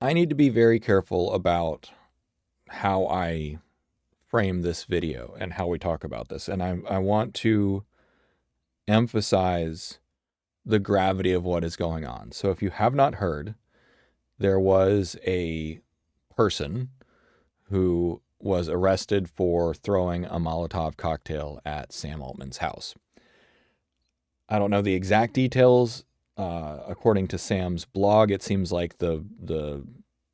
I need to be very careful about how I frame this video and how we talk about this. And I want to emphasize the gravity of what is going on. So if you have not heard, there was a person who was arrested for throwing a Molotov cocktail at Sam Altman's house. I don't know the exact details. According to Sam's blog, it seems like the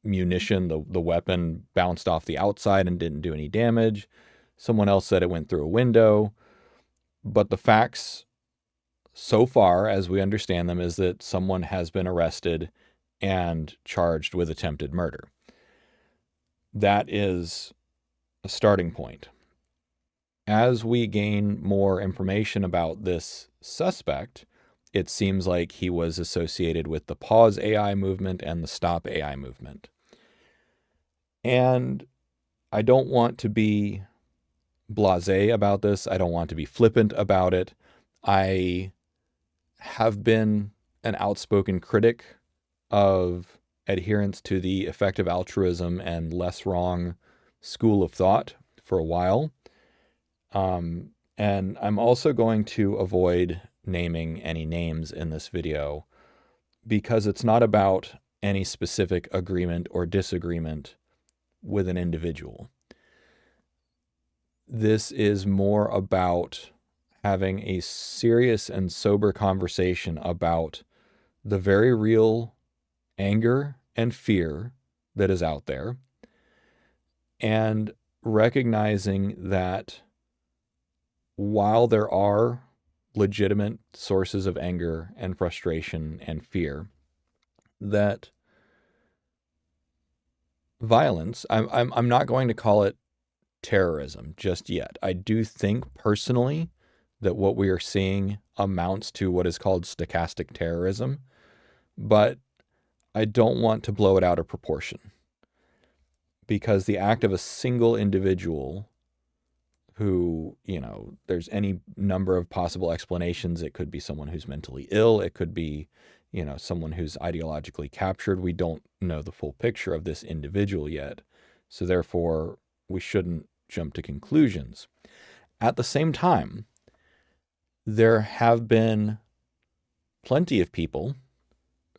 munition, the weapon bounced off the outside and didn't do any damage. Someone else said it went through a window. But the facts so far, as we understand them, is that someone has been arrested and charged with attempted murder. That is a starting point. As we gain more information about this suspect, it seems like he was associated with the Pause AI movement and the Stop AI movement. And I don't want to be blasé about this. I don't want to be flippant about it. I have been an outspoken critic of adherence to the effective altruism and less wrong school of thought for a while. And I'm also going to avoid naming any names in this video because it's not about any specific agreement or disagreement with an individual. This is more about having a serious and sober conversation about the very real anger and fear that is out there, and recognizing that while there are legitimate sources of anger and frustration and fear, that violence, I'm not going to call it terrorism just yet. I do think personally that what we are seeing amounts to what is called stochastic terrorism, but I don't want to blow it out of proportion, because the act of a single individual who, there's any number of possible explanations. It could be someone who's mentally ill. It could be, someone who's ideologically captured. We don't know the full picture of this individual yet. So therefore, we shouldn't jump to conclusions. At the same time, there have been plenty of people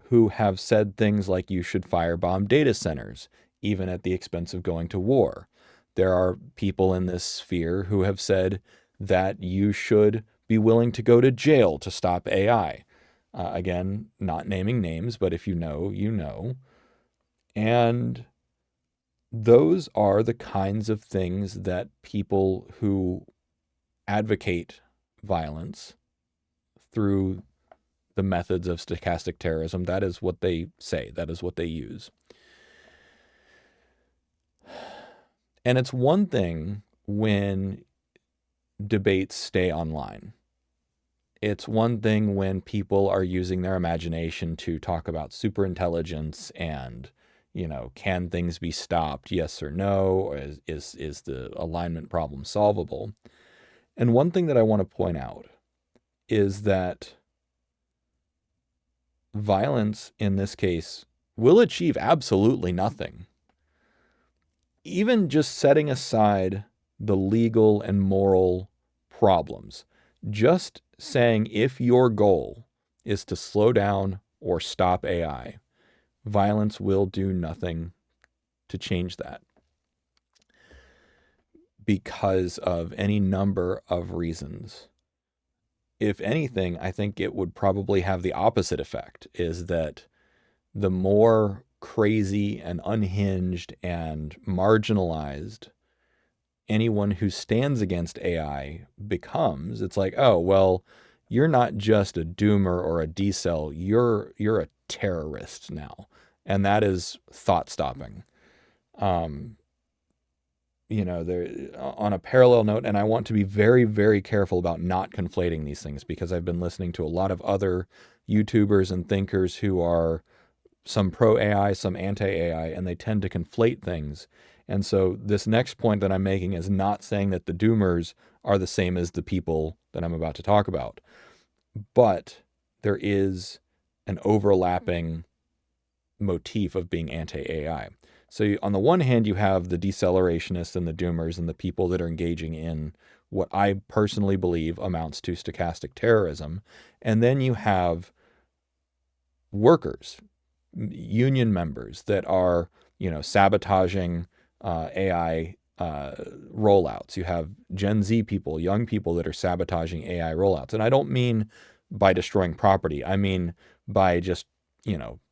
who have said things like you should firebomb data centers, even at the expense of going to war. There are people in this sphere who have said that you should be willing to go to jail to stop AI. Again, not naming names, but if you know, you know. And those are the kinds of things that people who advocate violence through the methods of stochastic terrorism, that is what they say, that is what they use. And it's one thing when debates stay online. It's one thing when people are using their imagination to talk about superintelligence and, can things be stopped, yes or no? Or is the alignment problem solvable? And one thing that I want to point out is that violence in this case will achieve absolutely nothing. Even just setting aside the legal and moral problems, just saying if your goal is to slow down or stop AI, violence will do nothing to change that because of any number of reasons. If anything, I think it would probably have the opposite effect, is that the more crazy and unhinged and marginalized anyone who stands against AI becomes, it's like, oh, well, you're not just a doomer or a decel, you're a terrorist now. And that is thought stopping. There, on a parallel note, and I want to be very, very careful about not conflating these things, because I've been listening to a lot of other YouTubers and thinkers who are some pro AI, some anti AI, and they tend to conflate things. And so this next point that I'm making is not saying that the doomers are the same as the people that I'm about to talk about, but there is an overlapping motif of being anti-AI. So on the one hand, you have the decelerationist and the doomers and the people that are engaging in what I personally believe amounts to stochastic terrorism. And then you have workers, union members that are, sabotaging AI rollouts. You have Gen Z people, young people that are sabotaging AI rollouts. And I don't mean by destroying property. I mean by just,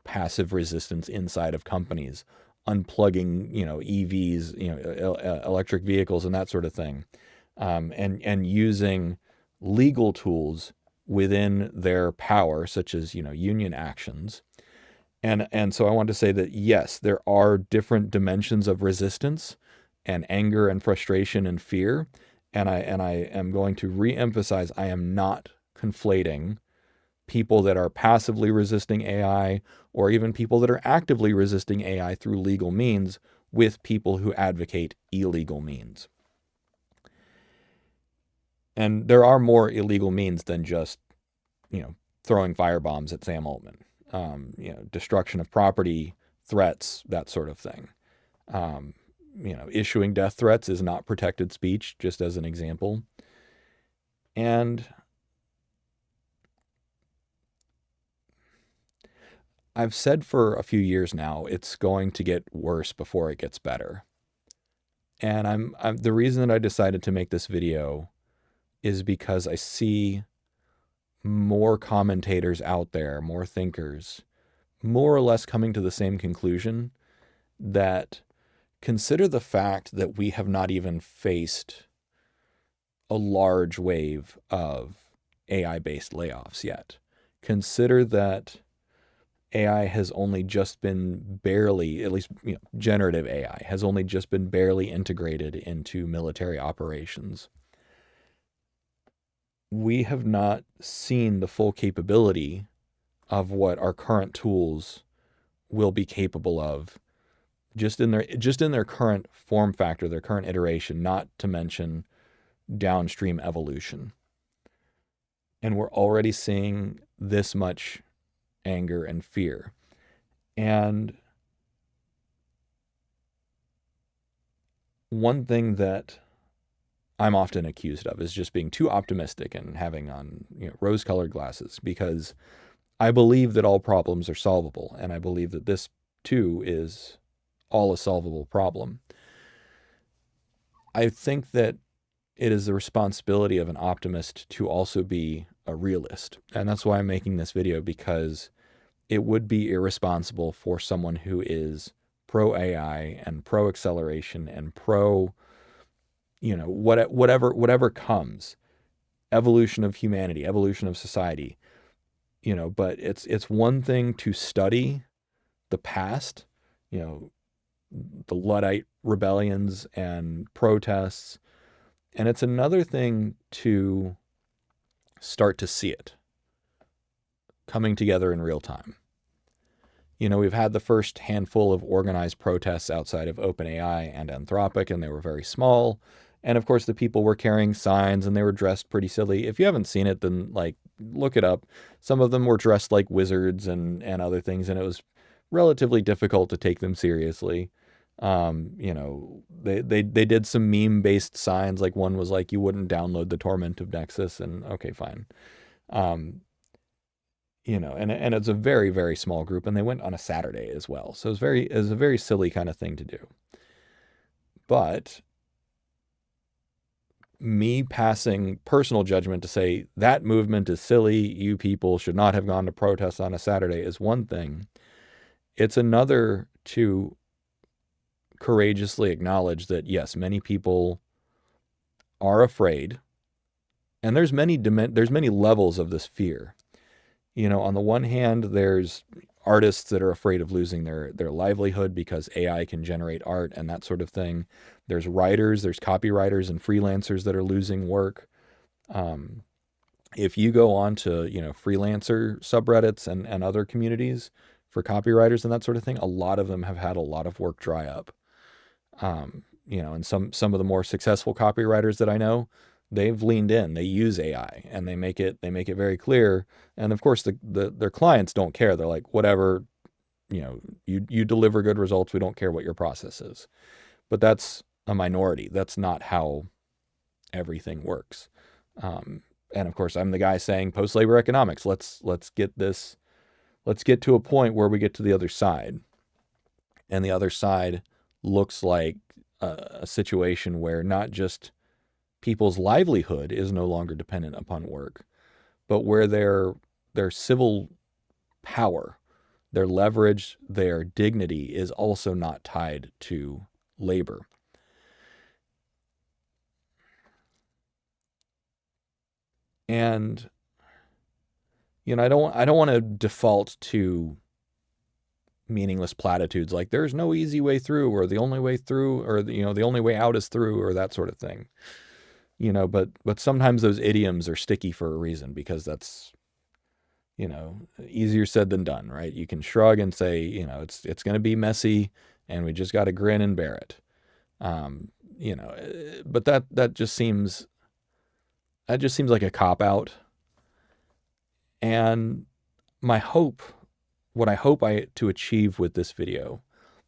passive resistance inside of companies, unplugging, EVs, electric vehicles and that sort of thing, and using legal tools within their power, such as, union actions. And so I want to say that yes, there are different dimensions of resistance and anger and frustration and fear. And I am going to reemphasize, I am not conflating people that are passively resisting AI or even people that are actively resisting AI through legal means with people who advocate illegal means. And there are more illegal means than just, throwing firebombs at Sam Altman. Destruction of property, threats, that sort of thing. Issuing death threats is not protected speech, just as an example. And I've said for a few years now, it's going to get worse before it gets better. And I'm the reason that I decided to make this video is because I see more commentators out there, more thinkers, more or less coming to the same conclusion that consider the fact that we have not even faced a large wave of AI-based layoffs yet. Consider that AI has only just been barely, at least generative AI, has only just been barely integrated into military operations. We have not seen the full capability of what our current tools will be capable of just in their current form factor, their current iteration, not to mention downstream evolution. And we're already seeing this much anger and fear. And one thing that I'm often accused of is just being too optimistic and having on, rose-colored glasses, because I believe that all problems are solvable, and I believe that this too is all a solvable problem. I think that it is the responsibility of an optimist to also be a realist. And that's why I'm making this video, because it would be irresponsible for someone who is pro AI and pro acceleration and pro, whatever comes, evolution of humanity, evolution of society, but it's one thing to study the past, the Luddite rebellions and protests, and it's another thing to start to see it coming together in real time. We've had the first handful of organized protests outside of OpenAI and Anthropic, and they were very small. And of course, the people were carrying signs and they were dressed pretty silly. If you haven't seen it, then look it up. Some of them were dressed like wizards and other things, and it was relatively difficult to take them seriously. They did some meme-based signs. Like one was like, "You wouldn't download the torment of Nexus," and okay, fine. And it's a very, very small group, and they went on a Saturday as well. So it was a very silly kind of thing to do. But me passing personal judgment to say that movement is silly, you people should not have gone to protest on a Saturday, is one thing. It's another to courageously acknowledge that, yes, many people are afraid, and there's many levels of this fear. On the one hand, there's artists that are afraid of losing their livelihood because AI can generate art and that sort of thing. There's writers, there's copywriters and freelancers that are losing work. If you go on to, freelancer subreddits and other communities for copywriters and that sort of thing, a lot of them have had a lot of work dry up. And some of the more successful copywriters that I know, they've leaned in, they use AI, and they make it very clear. And of course, their clients don't care. They're like, whatever, you deliver good results. We don't care what your process is. But that's a minority. That's not how everything works. And of course, I'm the guy saying post-labor economics. Let's get this. Let's get to a point where we get to the other side, and the other side looks like a situation where not just people's livelihood is no longer dependent upon work, but where their civil power, their leverage, their dignity is also not tied to labor. And I don't want to default to meaningless platitudes like there's no easy way through, or the only way through, or the only way out is through, or that sort of thing. But sometimes those idioms are sticky for a reason, because that's easier said than done, right? You can shrug and say, it's going to be messy and we just got to grin and bear it. But that just seems like a cop out. And what I hope to achieve with this video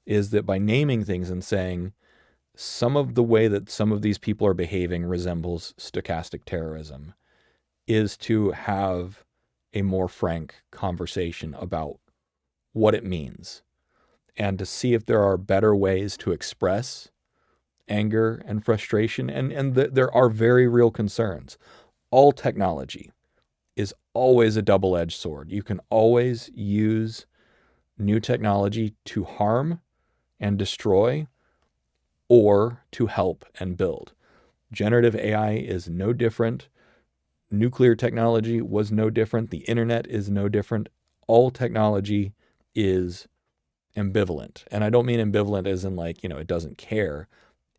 is that by naming things and saying some of the way that some of these people are behaving resembles stochastic terrorism, is to have a more frank conversation about what it means, and to see if there are better ways to express anger and frustration. And there are very real concerns. All technology is always a double-edged sword. You can always use new technology to harm and destroy, or to help and build. Generative AI is no different. Nuclear technology was no different. The internet is no different. All technology is ambivalent. And I don't mean ambivalent as in like, it doesn't care.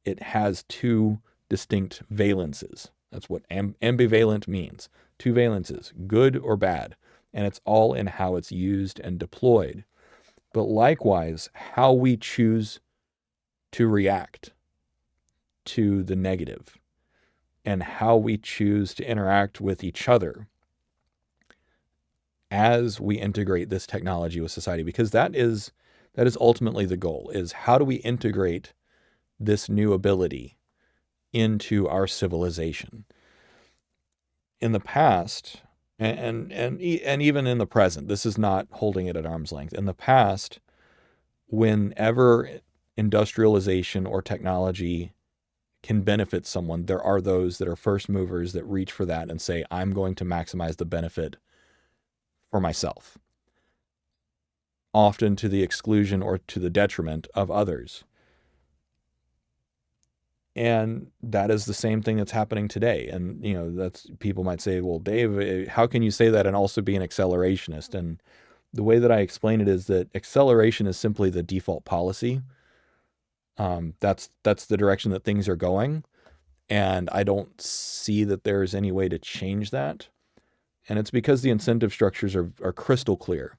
It has two distinct valences. That's what ambivalent means. Two valences, good or bad. And it's all in how it's used and deployed. But likewise, how we choose to react to the negative, and how we choose to interact with each other as we integrate this technology with society, because that is ultimately the goal, is how do we integrate this new ability into our civilization. In the past, and even in the present, this is not holding it at arm's length. In the past, whenever industrialization or technology can benefit someone, there are those that are first movers that reach for that and say, I'm going to maximize the benefit for myself, often to the exclusion or to the detriment of others. And that is the same thing that's happening today. And, that's, people might say, well, Dave, how can you say that and also be an accelerationist? And the way that I explain it is that acceleration is simply the default policy. That's the direction that things are going. And I don't see that there's any way to change that. And it's because the incentive structures are crystal clear.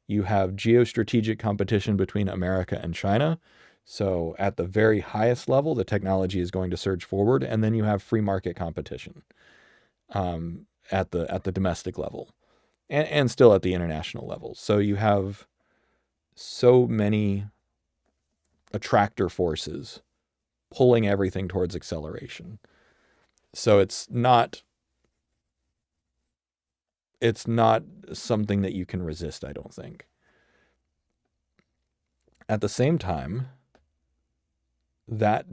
You have geostrategic competition between America and China. So at the very highest level, the technology is going to surge forward. And then you have free market competition at the domestic level, and still at the international level. So you have so many attractor forces pulling everything towards acceleration. So it's not something that you can resist, I don't think. At the same time, that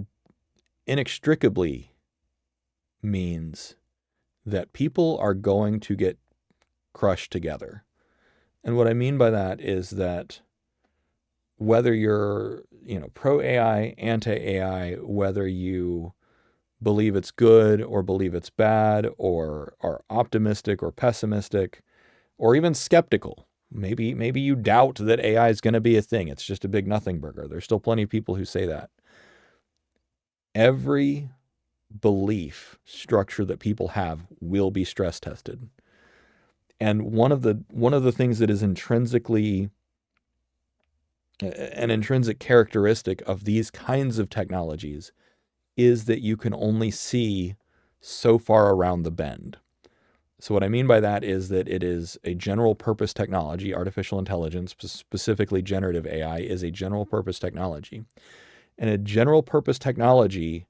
inextricably means that people are going to get crushed together. And what I mean by that is that whether you're, pro AI, anti AI, whether you believe it's good or believe it's bad, or are optimistic or pessimistic, or even skeptical. Maybe you doubt that AI is going to be a thing. It's just a big nothing burger. There's still plenty of people who say that. Every belief structure that people have will be stress tested. And one of the things that is intrinsically an intrinsic characteristic of these kinds of technologies is that you can only see so far around the bend. So what I mean by that is that it is a general purpose technology. Artificial intelligence, specifically generative AI, is a general purpose technology. And a general purpose technology,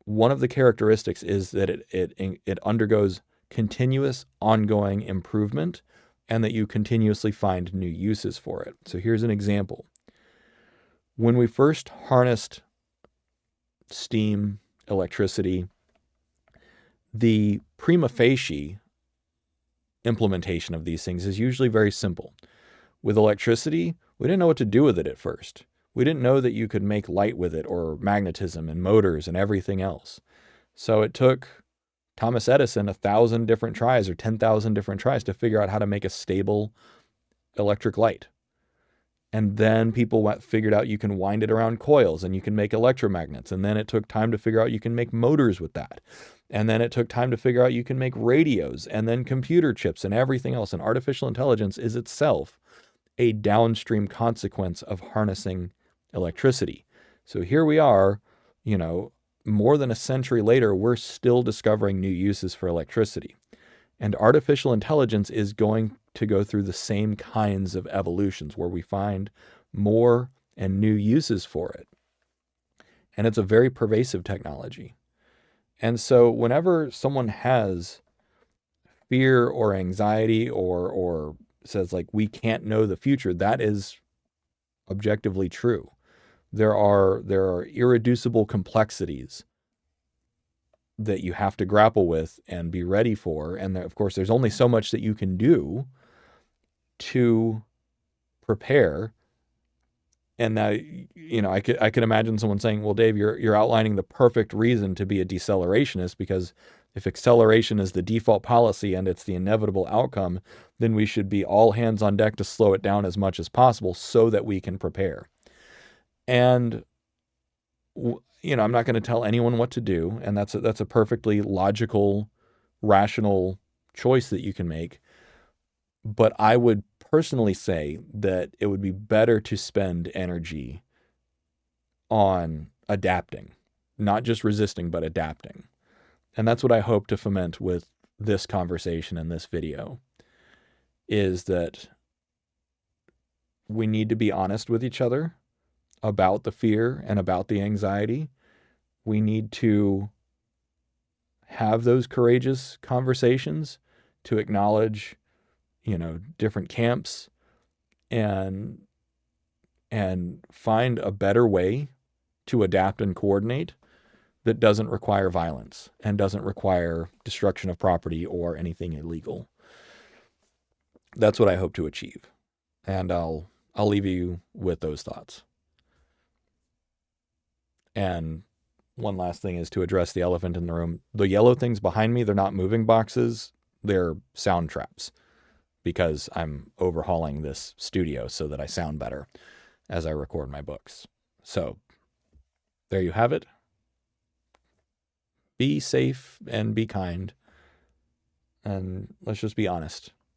one of the characteristics is that it undergoes continuous ongoing improvement and that you continuously find new uses for it. So here's an example. When we first harnessed steam, electricity, the prima facie implementation of these things is usually very simple. With electricity, we didn't know what to do with it at first. We didn't know that you could make light with it, or magnetism and motors and everything else. So it took Thomas Edison 1,000 different tries or 10,000 different tries to figure out how to make a stable electric light. And then people figured out you can wind it around coils and you can make electromagnets. And then it took time to figure out you can make motors with that. And then it took time to figure out you can make radios and then computer chips and everything else. And artificial intelligence is itself a downstream consequence of harnessing electricity. So here we are, more than a century later, we're still discovering new uses for electricity. And artificial intelligence is going to go through the same kinds of evolutions where we find more and new uses for it. And it's a very pervasive technology. And so whenever someone has fear or anxiety or says like, we can't know the future, that is objectively true. There are irreducible complexities that you have to grapple with and be ready for. And of course, there's only so much that you can do to prepare. And now, I could imagine someone saying, well, Dave, you're outlining the perfect reason to be a decelerationist, because if acceleration is the default policy and it's the inevitable outcome, then we should be all hands on deck to slow it down as much as possible so that we can prepare. And, I'm not going to tell anyone what to do. And that's a perfectly logical, rational choice that you can make. But I would personally say that it would be better to spend energy on adapting, not just resisting, but adapting. And that's what I hope to foment with this conversation and this video, is that we need to be honest with each other about the fear and about the anxiety. We need to have those courageous conversations to acknowledge, different camps and find a better way to adapt and coordinate that doesn't require violence and doesn't require destruction of property or anything illegal. That's what I hope to achieve. And I'll leave you with those thoughts. And one last thing is to address the elephant in the room. The yellow things behind me, they're not moving boxes, they're sound traps, because I'm overhauling this studio so that I sound better as I record my books. So there you have it. Be safe and be kind. And let's just be honest.